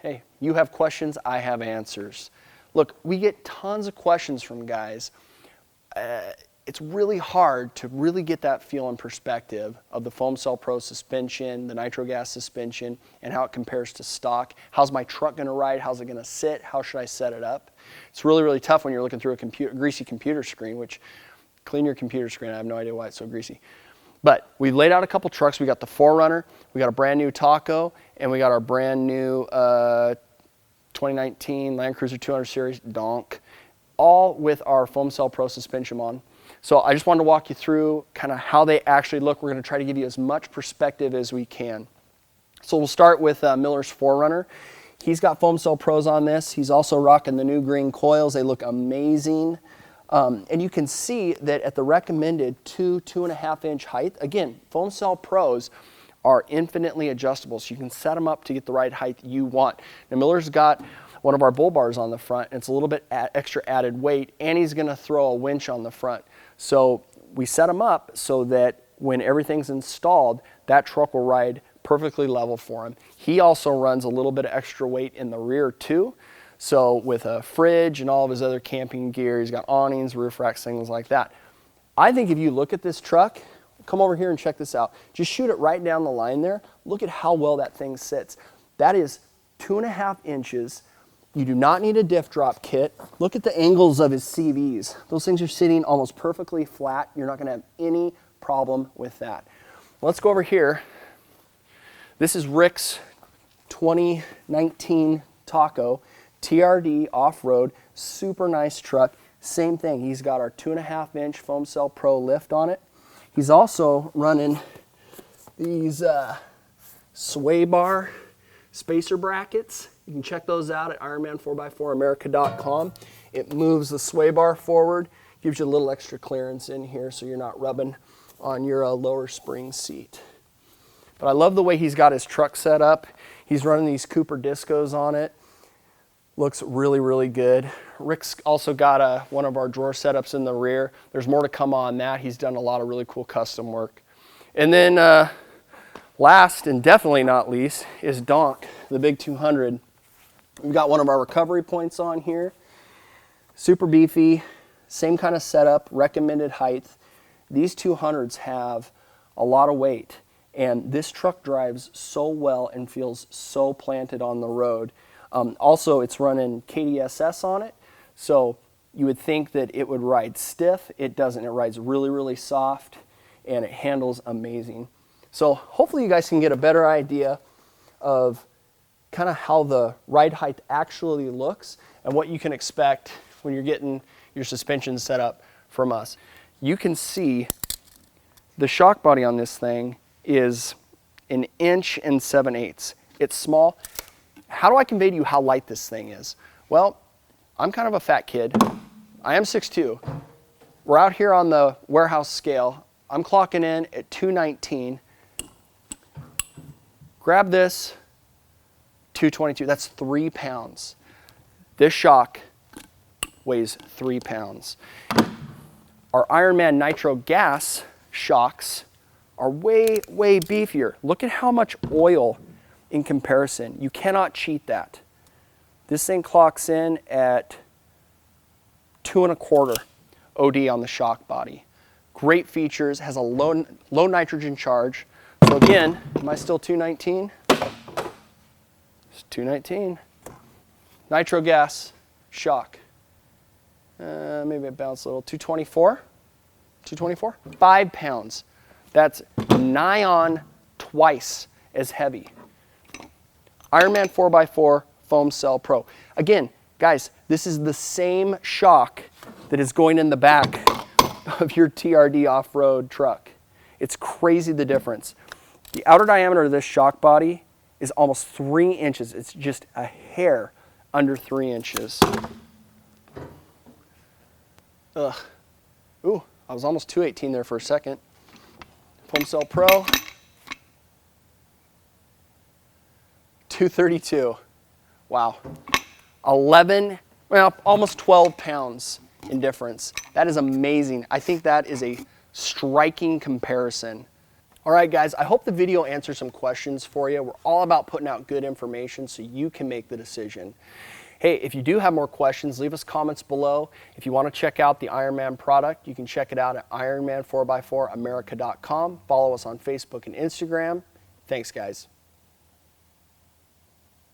Hey, you have questions, I have answers. Look, we get tons of questions from guys. It's really hard to really get that feel and perspective of the Foam Cell Pro suspension, the nitro gas suspension, and how it compares to stock. How's my truck going to ride? How's it going to sit? How should I set it up? It's really, really tough when you're looking through a greasy computer screen, which, clean your computer screen. I have no idea why it's so greasy. But we laid out a couple trucks. We got the 4Runner, we got a brand new Taco, and we got our brand new 2019 Land Cruiser 200 Series Donk, all with our Foam Cell Pro suspension on. So I just wanted to walk you through kind of how they actually look. We're going to try to give you as much perspective as we can. So we'll start with Miller's 4Runner. He's got Foam Cell Pros on this. He's also rocking the new green coils. They look amazing. And you can see that at the recommended 2.5 inch height, again, Foam Cell Pros are infinitely adjustable, so you can set them up to get the right height you want. Now Miller's got one of our bull bars on the front, and it's a little bit extra added weight, and he's gonna throw a winch on the front. So we set them up so that when everything's installed, that truck will ride perfectly level for him. He also runs a little bit of extra weight in the rear too. So with a fridge and all of his other camping gear, he's got awnings, roof racks, things like that. I think if you look at this truck, come over here and check this out. Just shoot it right down the line there. Look at how well that thing sits. That is 2.5 inches. You do not need a diff drop kit. Look at the angles of his Seaveys. Those things are sitting almost perfectly flat. You're not gonna have any problem with that. Let's go over here. This is Rick's 2019 Taco, TRD off-road, super nice truck. Same thing, he's got our 2.5 inch Foam Cell Pro lift on it. He's also running these sway bar spacer brackets. You can check those out at Ironman4x4America.com. It moves the sway bar forward, gives you a little extra clearance in here so you're not rubbing on your lower spring seat. But I love the way he's got his truck set up. He's running these Cooper Discos on it. Looks really, really good. Rick's also got one of our drawer setups in the rear. There's more to come on that. He's done a lot of really cool custom work. And then last and definitely not least is Donk, the big 200. We've got one of our recovery points on here. Super beefy, same kind of setup, recommended height. These 200s have a lot of weight, and this truck drives so well and feels so planted on the road. Also, it's running KDSS on it, so you would think that it would ride stiff. It doesn't. It rides really, really soft, and it handles amazing. So hopefully you guys can get a better idea of kind of how the ride height actually looks and what you can expect when you're getting your suspension set up from us. You can see the shock body on this thing is 1 7/8 inches. It's small. How do I convey to you how light this thing is? Well, I'm kind of a fat kid. I am 6'2". We're out here on the warehouse scale. I'm clocking in at 219. Grab this, 222. That's 3 pounds. This shock weighs 3 pounds. Our Ironman Nitro Gas shocks are way, way beefier. Look at how much oil in comparison. You cannot cheat that. This thing clocks in at 2.25 OD on the shock body. Great features, has a low nitrogen charge. So again, am I still 219? It's 219. Nitro gas shock. Maybe it bounced a little. 224? 224? 5 pounds. That's nigh on twice as heavy. Ironman 4x4 Foam Cell Pro. Again, guys, this is the same shock that is going in the back of your TRD off-road truck. It's crazy the difference. The outer diameter of this shock body is almost 3 inches. It's just a hair under 3 inches. Ugh. Ooh, I was almost 218 there for a second. Foam Cell Pro. 232. Wow. 11, well, almost 12 pounds in difference. That is amazing. I think that is a striking comparison. All right, guys, I hope the video answered some questions for you. We're all about putting out good information so you can make the decision. Hey, if you do have more questions, leave us comments below. If you want to check out the Ironman product, you can check it out at Ironman4x4America.com. Follow us on Facebook and Instagram. Thanks, guys.